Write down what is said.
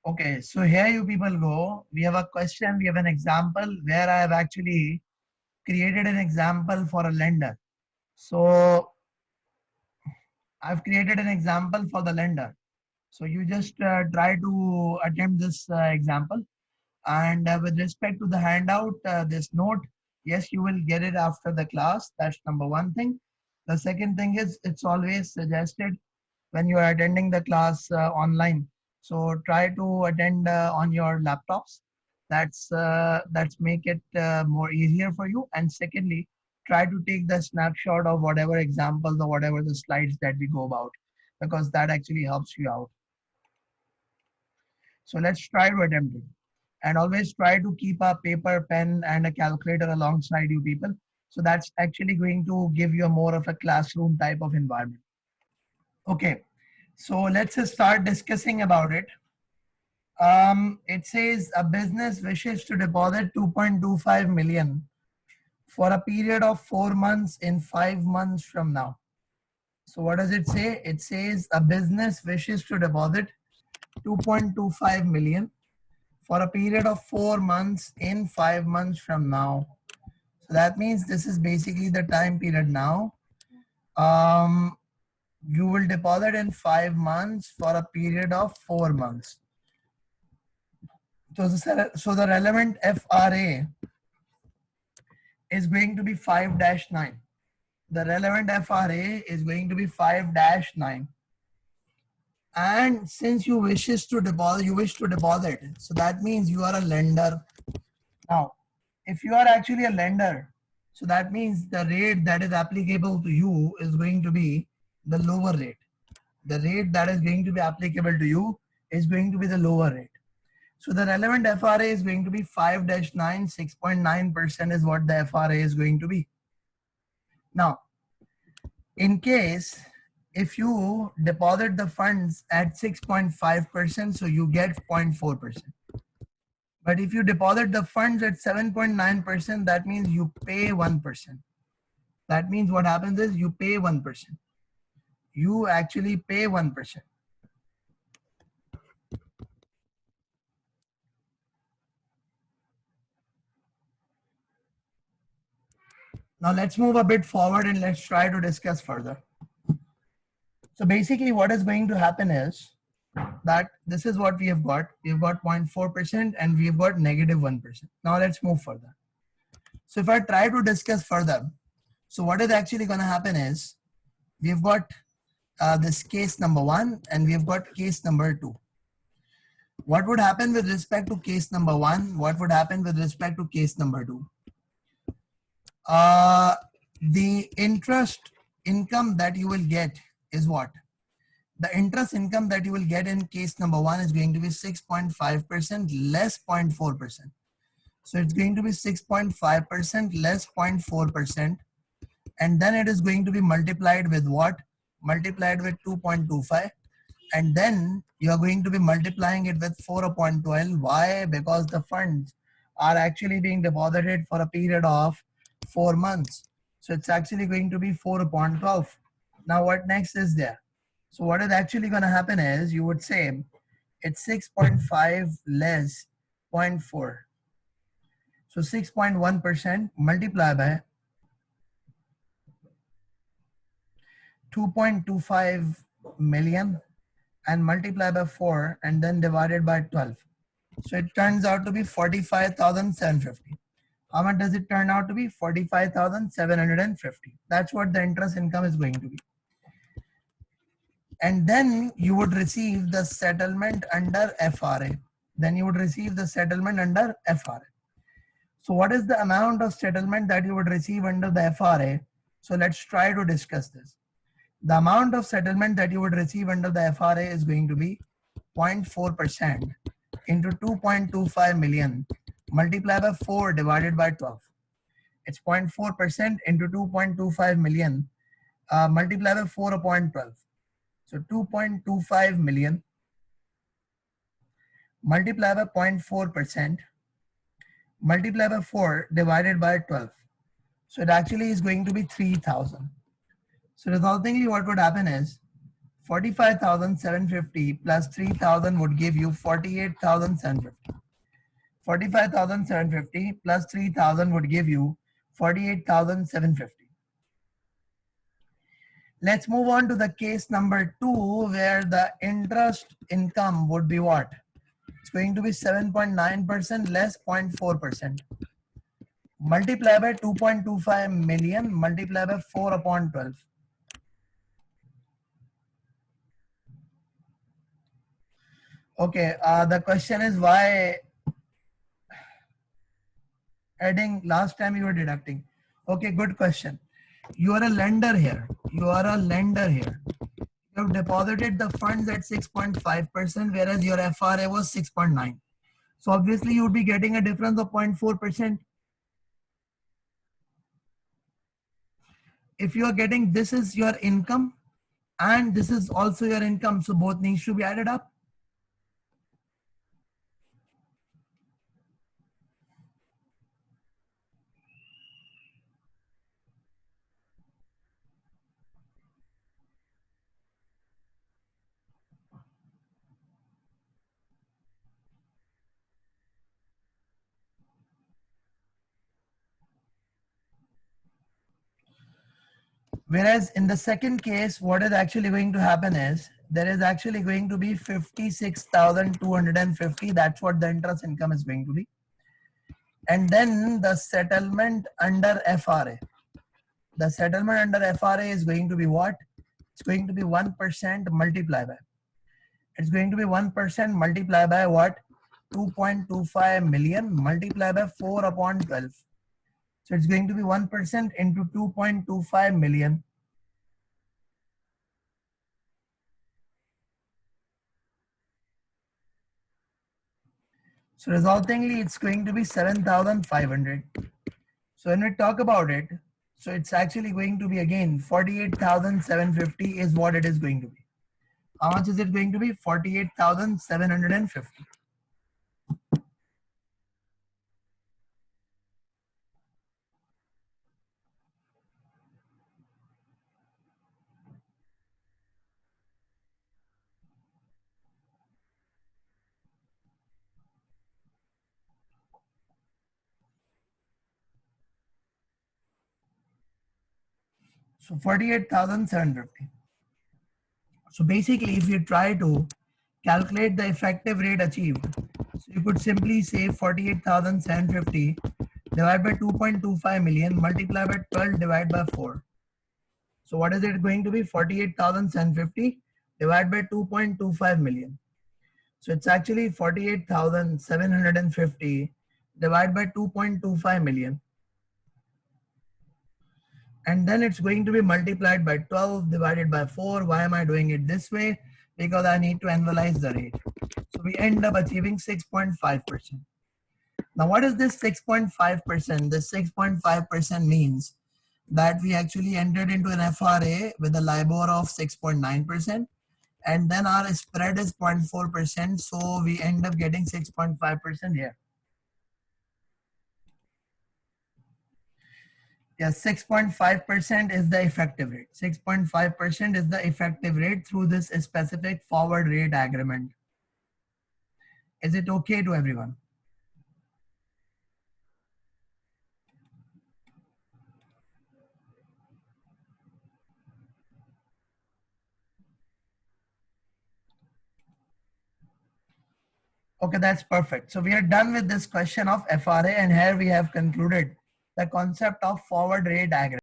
Okay, so here you people go. We have a question, we have an example where I have actually created an example for a lender. So I've created an example for the lender. So you just try to attempt this example. And with respect to the handout, this note, yes, you will get it after the class. That's number one thing. The second thing is it's always suggested when you are attending the class online. So try to attend on your laptops. That's make it more easier for you. And secondly, try to take the snapshot of whatever examples or whatever the slides that we go about, because that actually helps you out. So let's try to attempt it. And always try to keep a paper, pen, and a calculator alongside you people. So that's actually going to give you a more of a classroom type of environment. Okay, so let's just start discussing about it. It says a business wishes to deposit 2.25 million for a period of 4 months in 5 months from now. So what does it say? It says a business wishes to deposit 2.25 million for a period of 4 months in 5 months from now. So that means this is basically the time period now. You will deposit in 5 months for a period of 4 months. So the relevant FRA is going to be 5-9. The relevant FRA is going to be 5-9. And since you wish to deposit, so that means you are a lender. Now, if you are actually a lender, so that means the rate that is applicable to you is going to be the lower rate. The rate that is going to be applicable to you is going to be the lower rate. So the relevant FRA is going to be 5-9, 6.9% is what the FRA is going to be. Now, in case if you deposit the funds at 6.5%, so you get 0.4%. But if you deposit the funds at 7.9%, that means you pay 1%. That means what happens is you pay 1%. You actually pay 1%. Now let's move a bit forward and let's try to discuss further. So basically what is going to happen is that this is what we have got. We've got 0.4% and we've got -1%. Now let's move further. So if I try to discuss further, so what is actually going to happen is we've got this case number 1 and we've got case number 2. What would happen with respect to case number 1? What would happen with respect to case number 2? The interest income that you will get is what? The interest income that you will get in case number 1 is going to be 6.5% less 0.4%. So it's going to be 6.5% less 0.4%. And then it is going to be multiplied with what? Multiplied with 2.25. And then you are going to be multiplying it with 4.12. Why? Because the funds are actually being deposited for a period of 4 months. So it's actually going to be 4.12. Now what next is there? So what is actually going to happen is you would say it's 6.5 less 0.4. So 6.1% multiplied by 2.25 million and multiply by 4 and then divided by 12. So it turns out to be 45,750. How much does it turn out to be? 45,750. That's what the interest income is going to be. And then you would receive the settlement under FRA. Then you would receive the settlement under FRA. So what is the amount of settlement that you would receive under the FRA? So let's try to discuss this. The amount of settlement that you would receive under the FRA is going to be 0.4% into 2.25 million multiplied by 4 divided by 12. It's 0.4% into 2.25 million multiplied by 4.12. So 2.25 million multiplied by 0.4% multiplied by 4 divided by 12. So it actually is going to be 3,000. So resultingly what would happen is 45,750 plus 3,000 would give you 48,750. 45,750 plus 3,000 would give you 48,750. Let's move on to the case number 2, where the interest income would be what? It's going to be 7.9% less 0.4%. Multiply by 2.25 million, multiply by 4 upon 12. Okay, the question is why adding, last time you were deducting. Okay, good question. You are a lender here. You are a lender here. You have deposited the funds at 6.5%, whereas your FRA was 6.9. So obviously you would be getting a difference of 0.4%. If you are getting, this is your income and this is also your income, so both needs to be added up. Whereas in the second case, what is actually going to happen is there is actually going to be 56,250. That's what the interest income is going to be. And then the settlement under FRA. The settlement under FRA is going to be what? It's going to be 1% multiply by. It's going to be 1% multiply by what? 2.25 million multiply by 4 upon 12. So it's going to be 1% into 2.25 million. So resultingly, it's going to be 7,500. So when we talk about it, so it's actually going to be again 48,750 is what it is going to be. How much is it going to be? 48,750. So 48,750. So basically, if you try to calculate the effective rate achieved, so you could simply say 48,750 divided by 2.25 million multiply by 12 divided by 4. So what is it going to be? 48,750 divided by 2.25 million. So it's actually 48,750 divided by 2.25 million. And then it's going to be multiplied by 12 divided by 4. Why am I doing it this way? Because I need to annualize the rate. So we end up achieving 6.5%. Now what is this 6.5%? This 6.5% means that we actually entered into an FRA with a LIBOR of 6.9%, and then our spread is 0.4%, so we end up getting 6.5% here. Yes, 6.5% is the effective rate. 6.5% is the effective rate through this specific forward rate agreement. Is it okay to everyone? Okay, that's perfect. So we are done with this question of FRA, and here we have concluded the concept of forward rate agreement.